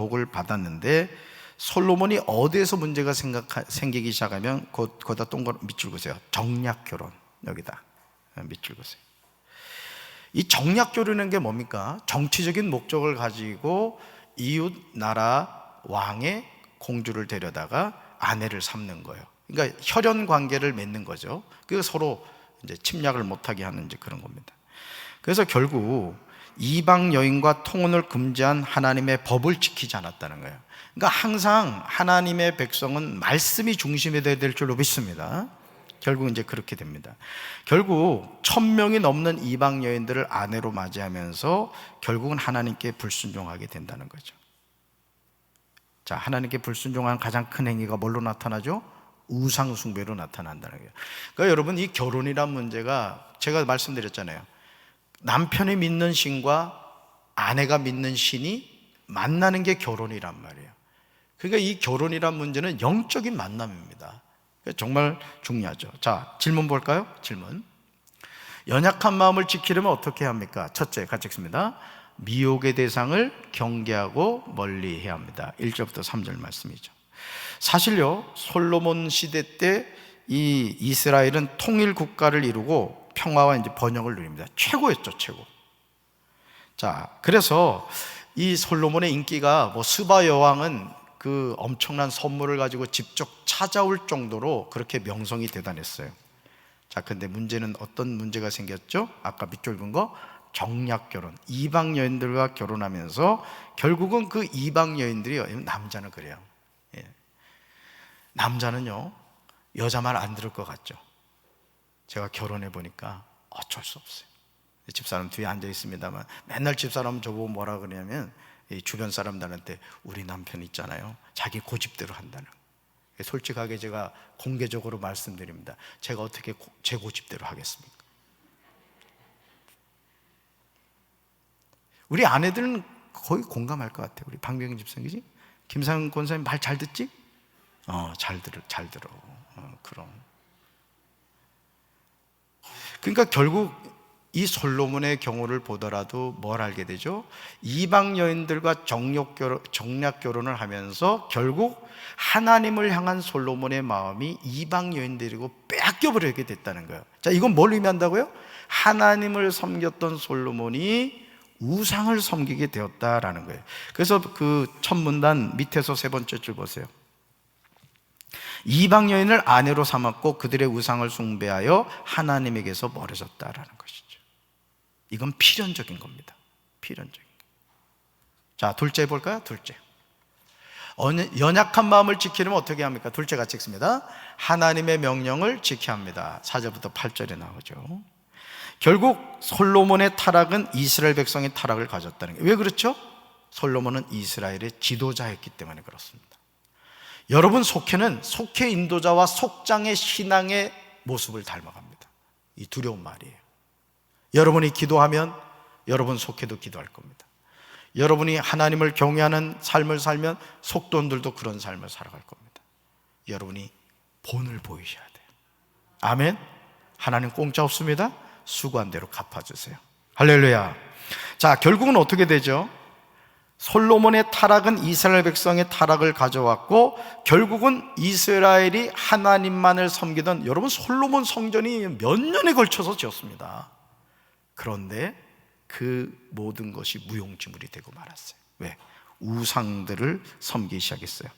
복을 받았는데 솔로몬이 어디에서 문제가 생기기 시작하면 거기다 동그란 밑줄 그으세요. 정략 결혼. 여기다 밑줄 그으세요. 이 정략 결혼이라는 게 뭡니까? 정치적인 목적을 가지고 이웃 나라 왕의 공주를 데려다가 아내를 삼는 거예요. 그러니까 혈연 관계를 맺는 거죠. 그 서로 이제 침략을 못하게 하는 이제 그런 겁니다. 그래서 결국 이방 여인과 통혼을 금지한 하나님의 법을 지키지 않았다는 거예요. 그러니까 항상 하나님의 백성은 말씀이 중심이 되어야 될 줄로 믿습니다. 결국 이제 그렇게 됩니다. 결국 1000명이 넘는 이방 여인들을 아내로 맞이하면서 결국은 하나님께 불순종하게 된다는 거죠. 자, 하나님께 불순종한 가장 큰 행위가 뭘로 나타나죠? 우상 숭배로 나타난다는 거예요. 그러니까 여러분, 이 결혼이란 문제가 제가 말씀드렸잖아요. 남편이 믿는 신과 아내가 믿는 신이 만나는 게 결혼이란 말이에요. 그러니까 이 결혼이란 문제는 영적인 만남입니다. 정말 중요하죠. 자, 질문 볼까요? 질문. 연약한 마음을 지키려면 어떻게 해야 합니까? 첫째, 같이 읽습니다. 미혹의 대상을 경계하고 멀리 해야 합니다. 1절부터 3절 말씀이죠. 사실요, 솔로몬 시대 때 이 이스라엘은 통일 국가를 이루고 평화와 이제 번영을 누립니다. 최고였죠, 최고. 자, 그래서 이 솔로몬의 인기가 스바 여왕은 그 엄청난 선물을 가지고 직접 찾아올 정도로 그렇게 명성이 대단했어요. 자, 근데 문제는 어떤 문제가 생겼죠? 아까 밑줄 그은 거, 정략 결혼. 이방 여인들과 결혼하면서 결국은 그 이방 여인들이, 남자는 그래요. 예. 남자는요, 여자 말 안 들을 것 같죠? 제가 결혼해 보니까 어쩔 수 없어요. 집사람 뒤에 앉아 있습니다만 맨날 집사람 저보고 뭐라 그러냐면, 주변 사람들한테 우리 남편 있잖아요, 자기 고집대로 한다는. 솔직하게 제가 공개적으로 말씀드립니다. 제가 어떻게 제 고집대로 하겠습니까? 우리 아내들은 거의 공감할 것 같아요. 우리 박명희 집사님이지? 김상현 권사님 말 잘 듣지? 잘 들어. 그럼. 그러니까 결국 이 솔로몬의 경우를 보더라도 뭘 알게 되죠? 이방 여인들과 정략 결혼을 하면서 결국 하나님을 향한 솔로몬의 마음이 이방 여인들이고 뺏겨버리게 됐다는 거예요. 자, 이건 뭘 의미한다고요? 하나님을 섬겼던 솔로몬이 우상을 섬기게 되었다라는 거예요. 그래서 그 첫 문단 밑에서 세 번째 줄 보세요. 이방 여인을 아내로 삼았고 그들의 우상을 숭배하여 하나님에게서 멀어졌다라는 것이죠. 이건 필연적인 겁니다. 필연적인. 자, 둘째 볼까요? 둘째. 연약한 마음을 지키려면 어떻게 합니까? 둘째 같이 읽습니다. 하나님의 명령을 지켜야 합니다. 4절부터 8절에 나오죠. 결국 솔로몬의 타락은 이스라엘 백성의 타락을 가졌다는 거예요. 왜 그렇죠? 솔로몬은 이스라엘의 지도자였기 때문에 그렇습니다. 여러분 속회는 속회 인도자와 속장의 신앙의 모습을 닮아갑니다. 이 두려운 말이에요. 여러분이 기도하면 여러분 속회도 기도할 겁니다. 여러분이 하나님을 경외하는 삶을 살면 속돈들도 그런 삶을 살아갈 겁니다. 여러분이 본을 보이셔야 돼요. 아멘. 하나님 공짜 없습니다. 수고한 대로 갚아주세요. 할렐루야. 자, 결국은 어떻게 되죠? 솔로몬의 타락은 이스라엘 백성의 타락을 가져왔고 결국은 이스라엘이 하나님만을 섬기던, 여러분 솔로몬 성전이 몇 년에 걸쳐서 지었습니다. 그런데 그 모든 것이 무용지물이 되고 말았어요. 왜? 우상들을 섬기기 시작했어요.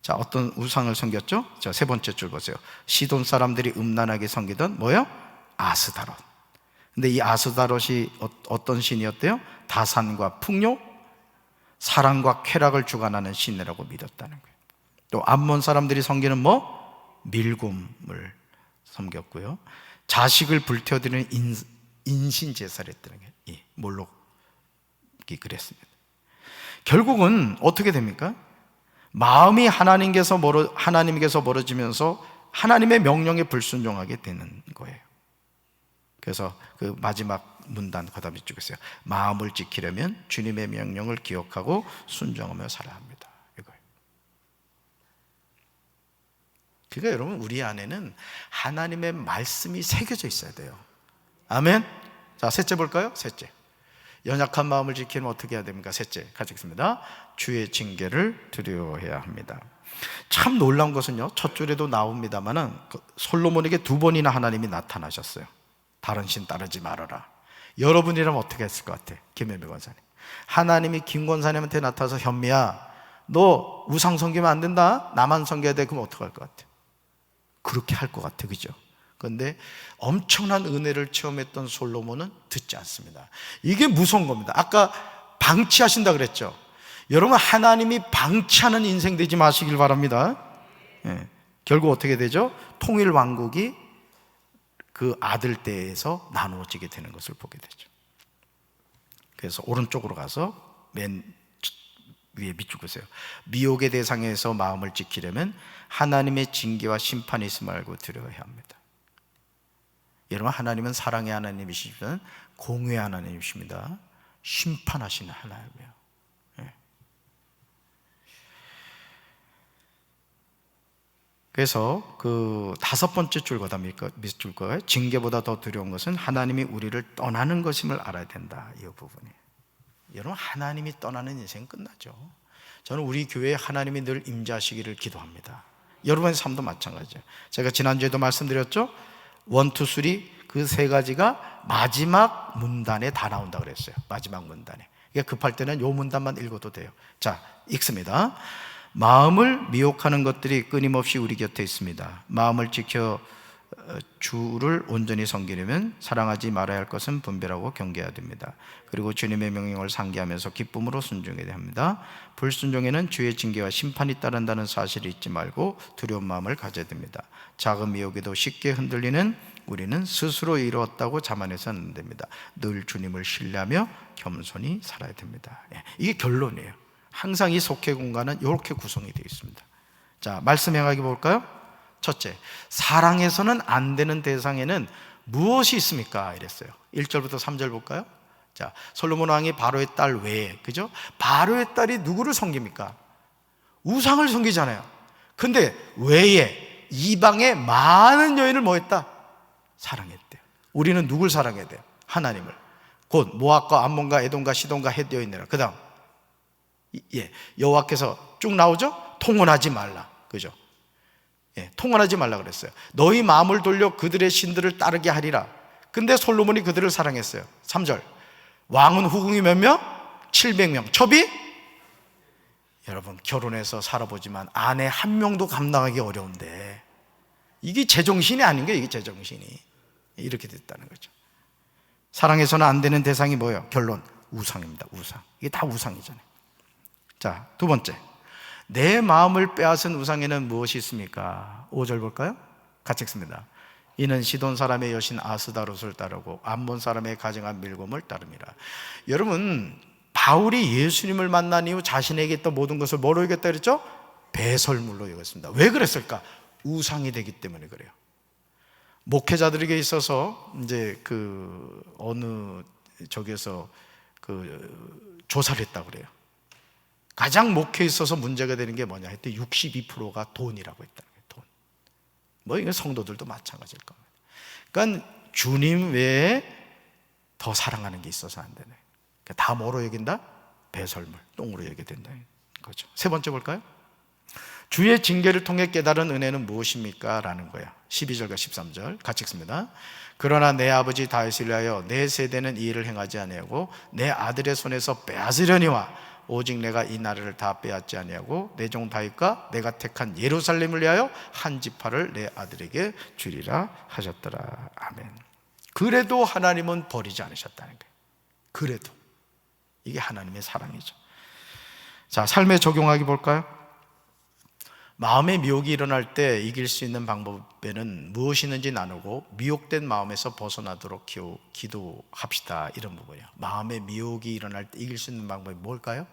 자, 어떤 우상을 섬겼죠? 자, 세 번째 줄 보세요. 시돈 사람들이 음란하게 섬기던 뭐요? 아스다롯. 근데 이 아스다롯이 어떤 신이었대요? 다산과 풍요, 사랑과 쾌락을 주관하는 신이라고 믿었다는 거예요. 또 암몬 사람들이 섬기는 뭐? 밀곰을 섬겼고요. 자식을 불태워드리는 인신 제사를 했다는 거예요. 예, 몰록이 그랬습니다. 결국은 어떻게 됩니까? 마음이 하나님께서 멀어지면서 하나님의 명령에 불순종하게 되는 거예요. 그래서 그 마지막 문단 거다 밑줄 그으세요. 마음을 지키려면 주님의 명령을 기억하고 순종하며 살아야 합니다. 이거예요. 그러니까 여러분, 우리 안에는 하나님의 말씀이 새겨져 있어야 돼요. 아멘. 자, 셋째 볼까요? 셋째. 연약한 마음을 지키면 어떻게 해야 됩니까? 셋째, 같이 읽습니다. 주의 징계를 두려워해야 합니다. 참 놀라운 것은요, 첫 줄에도 나옵니다만은 솔로몬에게 2번이나 하나님이 나타나셨어요. 다른 신 따르지 말아라. 여러분이라면 어떻게 했을 것 같아? 김현미 권사님, 하나님이 김 권사님한테 나타나서 현미야, 너 우상 섬기면 안 된다, 나만 섬겨야 돼. 그럼 어떡할 것 같아? 그렇게 할 것 같아, 그죠? 그런데 엄청난 은혜를 체험했던 솔로몬은 듣지 않습니다. 이게 무서운 겁니다. 아까 방치하신다 그랬죠? 여러분, 하나님이 방치하는 인생 되지 마시길 바랍니다. 결국 어떻게 되죠? 통일 왕국이 그 아들 떼에서 나누어지게 되는 것을 보게 되죠. 그래서 오른쪽으로 가서 맨 위에 밑줄 그으세요. 미혹의 대상에서 마음을 지키려면 하나님의 징계와 심판이 있음을 알고 두려워해야 합니다. 여러분, 하나님은 사랑의 하나님이시지만 공의의 하나님이십니다. 심판하시는 하나님이에요. 그래서 그 5번째 줄보다 밑줄 거예요. 징계보다 더 두려운 것은 하나님이 우리를 떠나는 것임을 알아야 된다. 이 부분이. 여러분, 하나님이 떠나는 인생 끝나죠. 저는 우리 교회에 하나님이 늘 임재하시기를 기도합니다. 여러분의 삶도 마찬가지죠. 제가 지난주에도 말씀드렸죠. 1, 2, 3 그 3가지가 마지막 문단에 다 나온다 그랬어요. 마지막 문단에. 그러니까 급할 때는 요 문단만 읽어도 돼요. 자, 읽습니다. 마음을 미혹하는 것들이 끊임없이 우리 곁에 있습니다. 마음을 지켜 주를 온전히 섬기려면 사랑하지 말아야 할 것은 분별하고 경계해야 됩니다. 그리고 주님의 명령을 상기하면서 기쁨으로 순종해야 합니다. 불순종에는 주의 징계와 심판이 따른다는 사실을 잊지 말고 두려운 마음을 가져야 됩니다. 작은 미혹에도 쉽게 흔들리는 우리는 스스로 이루었다고 자만해서는 안 됩니다. 늘 주님을 신뢰하며 겸손히 살아야 됩니다. 이게 결론이에요. 항상 이 속회 공간은 이렇게 구성이 되어 있습니다. 자, 말씀 행하기 볼까요? 첫째, 사랑해서는 안 되는 대상에는 무엇이 있습니까? 이랬어요. 1절부터 3절 볼까요? 자, 솔로몬 왕이 바로의 딸 외에, 그죠? 바로의 딸이 누구를 섬깁니까? 우상을 섬기잖아요. 근데 외에 이방의 많은 여인을 뭐 했다? 사랑했대요. 우리는 누굴 사랑해야 돼요? 하나님을. 곧 모압과 암몬과 에돔과 시돈과 헷 여인이라. 그 다음, 여호와께서 쭉 나오죠? 통혼하지 말라. 그죠? 통혼하지 말라 그랬어요. 너희 마음을 돌려 그들의 신들을 따르게 하리라. 근데 솔로몬이 그들을 사랑했어요. 3절, 왕은 후궁이 몇 명? 700명. 첩이? 여러분, 결혼해서 살아보지만 아내 1명도 감당하기 어려운데 이게 제정신이 아닌 거예요. 이게 제정신이 이렇게 됐다는 거죠. 사랑해서는 안 되는 대상이 뭐예요? 결론, 우상입니다. 우상. 이게 다 우상이잖아요. 자, 2번째, 내 마음을 빼앗은 우상에는 무엇이 있습니까? 5절 볼까요? 같이 읽습니다. 이는 시돈 사람의 여신 아스다롯을 따르고 암몬 사람의 가증한 밀곰을 따릅니다. 여러분, 바울이 예수님을 만난 이후 자신에게 있던 모든 것을 뭐로 여겼다 그랬죠? 배설물로 여겼습니다. 왜 그랬을까? 우상이 되기 때문에 그래요. 목회자들에게 있어서 이제 어느 저기에서 조사를 했다고 그래요. 가장 목회에 있어서 문제가 되는 게 뭐냐 했더니 62%가 돈이라고 했다는 거예요. 돈. 뭐 이거 성도들도 마찬가지일 겁니다. 그러니까 주님 외에 더 사랑하는 게 있어서 안 되네. 그러니까 다 뭐로 여긴다? 배설물, 똥으로 여기게 된다는 거죠. 3번째 볼까요? 주의 징계를 통해 깨달은 은혜는 무엇입니까? 라는 거야. 12절과 13절 같이 읽습니다. 그러나 내 아버지 다윗을 위하여 내 세대는 이 일을 행하지 아니하고 내 아들의 손에서 빼앗으려니와 오직 내가 이 나라를 다 빼앗지 아니하고 내 종 다윗과 내가 택한 예루살렘을 위하여 한 지파를 내 아들에게 주리라 하셨더라. 아멘. 그래도 하나님은 버리지 않으셨다는 거예요. 그래도 이게 하나님의 사랑이죠. 자, 삶에 적용하기 볼까요? 마음의 미혹이 일어날 때 이길 수 있는 방법에는 무엇이 있는지 나누고 미혹된 마음에서 벗어나도록 기도합시다. 이런 부분이에요. 마음의 미혹이 일어날 때 이길 수 있는 방법이 뭘까요?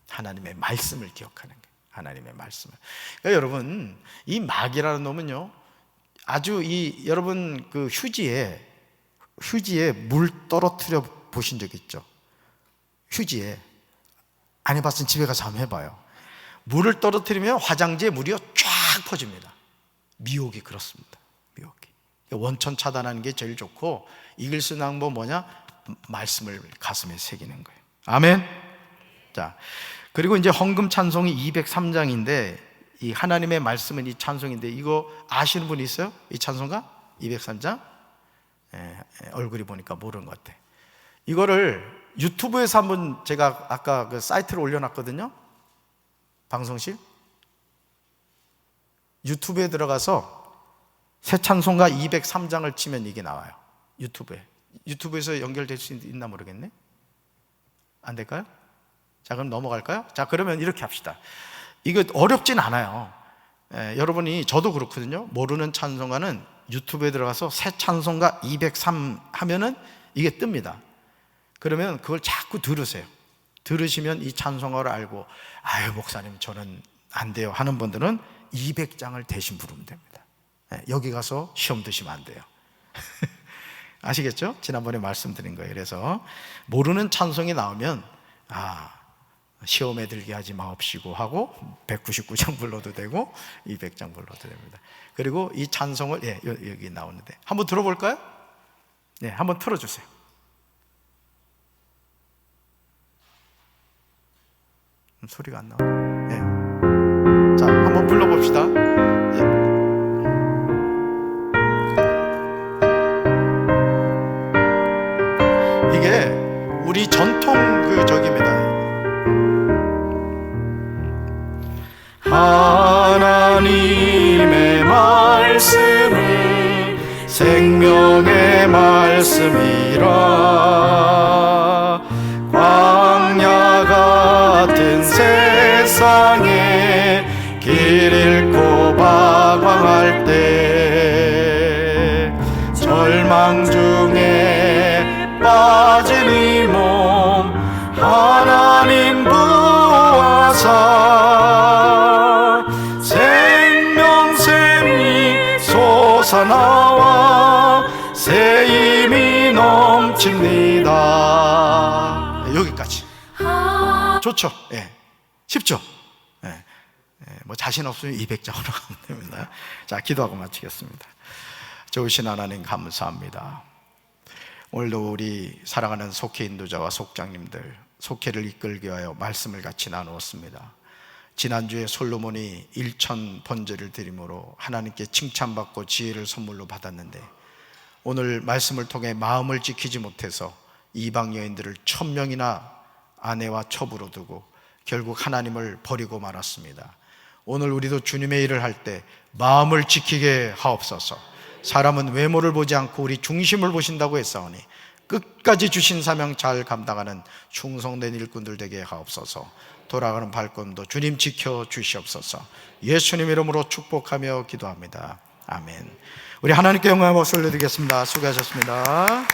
하나님의 말씀을 기억하는 거예요. 하나님의 말씀을. 그러니까 여러분, 이 마귀라는 놈은요, 아주 여러분 휴지에 물 떨어뜨려 보신 적 있죠? 휴지에. 안 해봤으면 집에 가서 한번 해봐요. 물을 떨어뜨리면 화장지에 물이 쫙 퍼집니다. 미혹이 그렇습니다. 미혹이. 원천 차단하는 게 제일 좋고, 이길 수 있는 방법 뭐냐? 말씀을 가슴에 새기는 거예요. 아멘. 자, 그리고 이제 헌금 찬송이 203장인데 이 하나님의 말씀은 이 찬송인데 이거 아시는 분 있어요? 이 찬송가 203장? 얼굴이 보니까 모르는 것 같아. 이거를 유튜브에서 한번 제가 아까 그 사이트를 올려놨거든요. 방송실 유튜브에 들어가서 새 찬송가 203장을 치면 이게 나와요. 유튜브에서 연결될 수 있나 모르겠네. 안 될까요? 자, 그럼 넘어갈까요? 자, 그러면 이렇게 합시다. 이거 어렵진 않아요. 여러분이, 저도 그렇거든요. 모르는 찬송가는 유튜브에 들어가서 새 찬송가 203 하면은 이게 뜹니다. 그러면 그걸 자꾸 들으세요. 들으시면 이 찬송가를 알고, 아유 목사님 저는 안 돼요 하는 분들은 200장을 대신 부르면 됩니다. 여기 가서 시험 드시면 안 돼요. 아시겠죠? 지난번에 말씀드린 거예요. 그래서 모르는 찬송이 나오면 시험에 들게 하지 마옵시고 하고 199장 불러도 되고 200장 불러도 됩니다. 그리고 이 찬송을 여기 나오는데 한번 들어볼까요? 네, 한번 틀어주세요. 소리가 안 나와. 네. 자, 한번 불러봅시다. 이게 우리 전통 저기입니다. 하나님의 말씀은 생명의 말씀이라. 광야 같은 세상에 길 잃고 방황할 때 절망 중에 빠진 이 몸 하나님 부하사 생명샘이 솟아나와 새 힘이 넘칩니다. 여기까지 좋죠? 쉽죠? 뭐 자신 없으면 200장으로 가면 됩니다. 자, 기도하고 마치겠습니다. 좋으신 하나님 감사합니다. 오늘도 우리 사랑하는 속회 인도자와 속장님들, 속회를 이끌기 위하여 말씀을 같이 나누었습니다. 지난주에 솔로몬이 1000 번제를 드림으로 하나님께 칭찬받고 지혜를 선물로 받았는데, 오늘 말씀을 통해 마음을 지키지 못해서 이방 여인들을 1000명이나 아내와 첩으로 두고 결국 하나님을 버리고 말았습니다. 오늘 우리도 주님의 일을 할 때 마음을 지키게 하옵소서. 사람은 외모를 보지 않고 우리 중심을 보신다고 했사오니 끝까지 주신 사명 잘 감당하는 충성된 일꾼들 되게 하옵소서. 돌아가는 발걸음도 주님 지켜 주시옵소서. 예수님 이름으로 축복하며 기도합니다. 아멘. 우리 하나님께 영광을 올려드리겠습니다. 수고하셨습니다.